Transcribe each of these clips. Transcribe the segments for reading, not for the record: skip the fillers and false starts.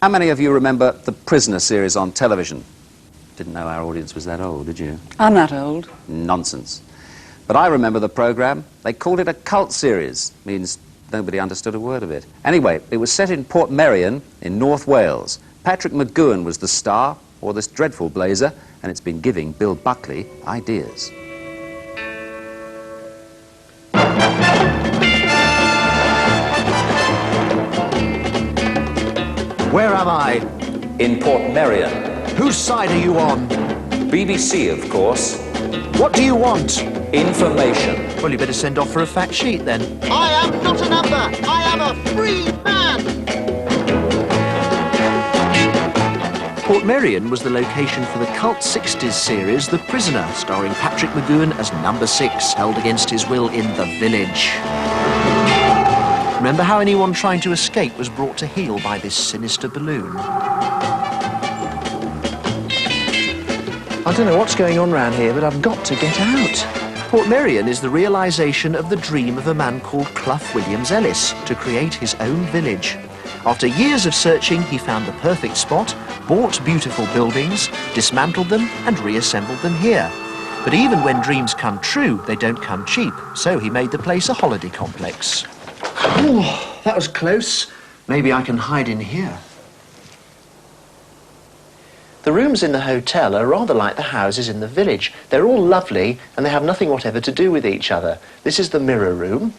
How many of you remember the Prisoner series on television? Didn't know our audience was that old, did you? I'm not old. Nonsense. But I remember the programme. They called it a cult series. Means nobody understood a word of it. Anyway, it was set in Portmeirion in North Wales. Patrick McGowan was the star, or this dreadful blazer, and it's been giving Bill Buckley ideas. Where am I? In Portmeirion. Whose side are you on? BBC, of course. What do you want? Information. Well, you better send off for a fact sheet, then. I am not a number. I am a free man. Portmeirion was the location for the cult 60s series The Prisoner, starring Patrick McGowan as number 6, held against his will in the village. Remember how anyone trying to escape was brought to heel by this sinister balloon? I don't know what's going on round here, but I've got to get out. Portmeirion is the realisation of the dream of a man called Clough Williams Ellis to create his own village. After years of searching, he found the perfect spot, bought beautiful buildings, dismantled them and reassembled them here. But even when dreams come true, they don't come cheap, so he made the place a holiday complex. Oh, that was close. Maybe I can hide in here. The rooms in the hotel are rather like the houses in the village. They're all lovely and they have nothing whatever to do with each other. This is the mirror room.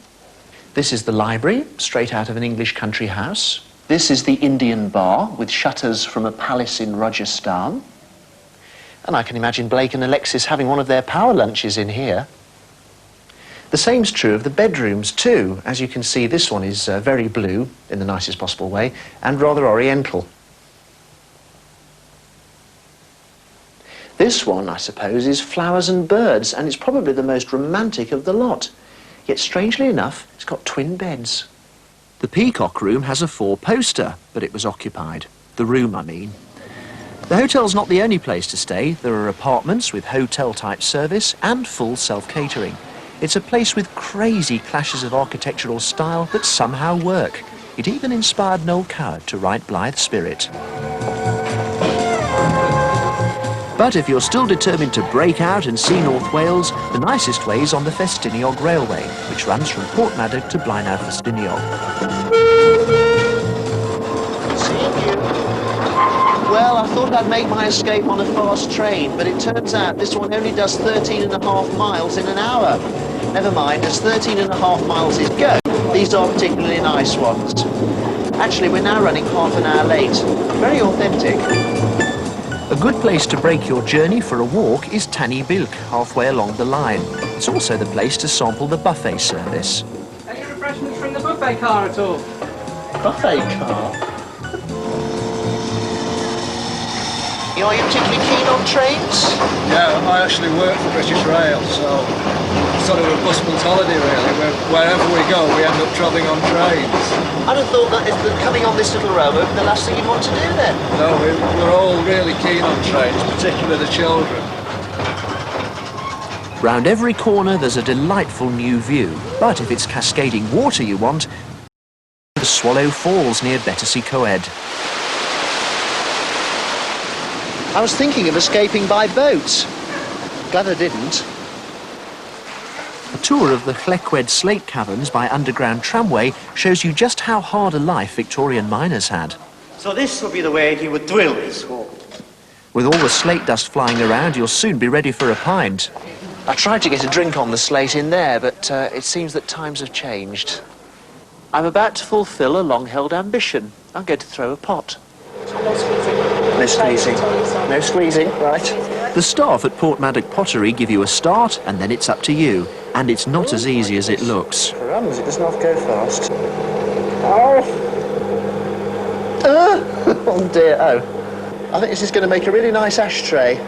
This is the library, straight out of an English country house. This is the Indian bar with shutters from a palace in Rajasthan. And I can imagine Blake and Alexis having one of their power lunches in here. The same's true of the bedrooms too. As you can see, this one is very blue, in the nicest possible way, and rather oriental. This one, I suppose, is flowers and birds, and it's probably the most romantic of the lot. Yet, strangely enough, it's got twin beds. The Peacock room has a 4-poster, but it was occupied. The room, I mean. The hotel's not the only place to stay. There are apartments with hotel-type service and full self-catering. It's a place with crazy clashes of architectural style that somehow work. It even inspired Noel Coward to write Blithe Spirit. But if you're still determined to break out and see North Wales, the nicest way is on the Festiniog Railway, which runs from Portmeirion to Blaenau Festiniog. Seeing you. Well, I thought I'd make my escape on a fast train, but it turns out this one only does 13.5 miles in an hour. Never mind, as 13.5 miles is go, these are particularly nice ones. Actually, we're now running half an hour late. Very authentic. A good place to break your journey for a walk is Tanny Bilk, halfway along the line. It's also the place to sample the buffet service. Any refreshments from the buffet car at all? Buffet car? Are you particularly keen on trains? Yeah, I actually work for British Rail, so it's sort of a busman's holiday really. Wherever we go, we end up travelling on trains. I'd have thought that if coming on this little railway would be the last thing you'd want to do then. No, we're all really keen on trains, particularly the children. Round every corner there's a delightful new view, but if it's cascading water you want, the Swallow Falls near Battersea Coed. I was thinking of escaping by boat. Glad I didn't. A tour of the Llecwed slate caverns by underground tramway shows you just how hard a life Victorian miners had. So this would be the way he would drill his hole. With all the slate dust flying around, you'll soon be ready for a pint. I tried to get a drink on the slate in there, but it seems that times have changed. I'm about to fulfil a long-held ambition. I'm going to throw a pot. No squeezing. No squeezing, right. The staff at Portmeirion Pottery give you a start, and then it's up to you. And it's not as easy as it looks. Runs, it doesn't have to go fast. Oh dear, oh. I think this is going to make a really nice ashtray.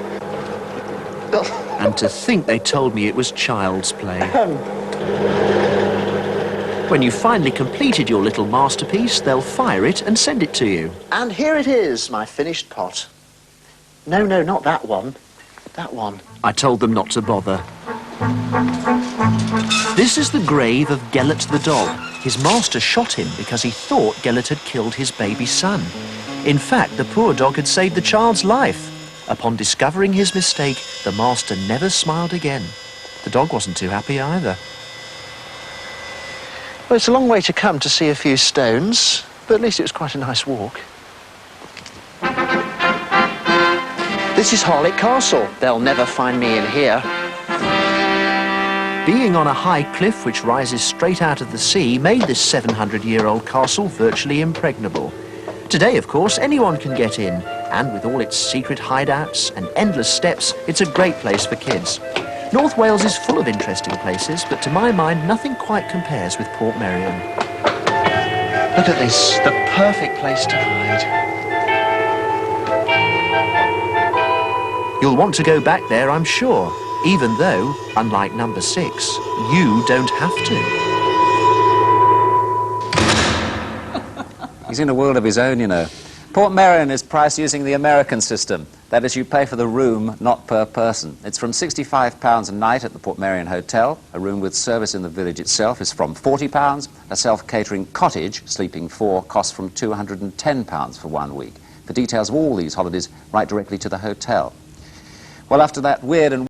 And to think they told me it was child's play. When you've finally completed your little masterpiece, they'll fire it and send it to you. And here it is, my finished pot. No, not that one. That one. I told them not to bother. This is the grave of Gelert the dog. His master shot him because he thought Gelert had killed his baby son. In fact, the poor dog had saved the child's life. Upon discovering his mistake, the master never smiled again. The dog wasn't too happy either. Well, it's a long way to come to see a few stones, but at least it was quite a nice walk. This is Harlech Castle. They'll never find me in here. Being on a high cliff which rises straight out of the sea made this 700-year-old castle virtually impregnable. Today, of course, anyone can get in, and with all its secret hideouts and endless steps, it's a great place for kids. North Wales is full of interesting places, but to my mind, nothing quite compares with Portmeirion. Look at this, the perfect place to hide. You'll want to go back there, I'm sure, even though, unlike number 6, you don't have to. He's in a world of his own, you know. Portmeirion is priced using the American system. That is, you pay for the room, not per person. It's from £65 a night at the Portmeirion Hotel. A room with service in the village itself is from £40. A self-catering cottage, sleeping 4, costs from £210 for 1 week. For details of all these holidays, write directly to the hotel. Well, after that weird and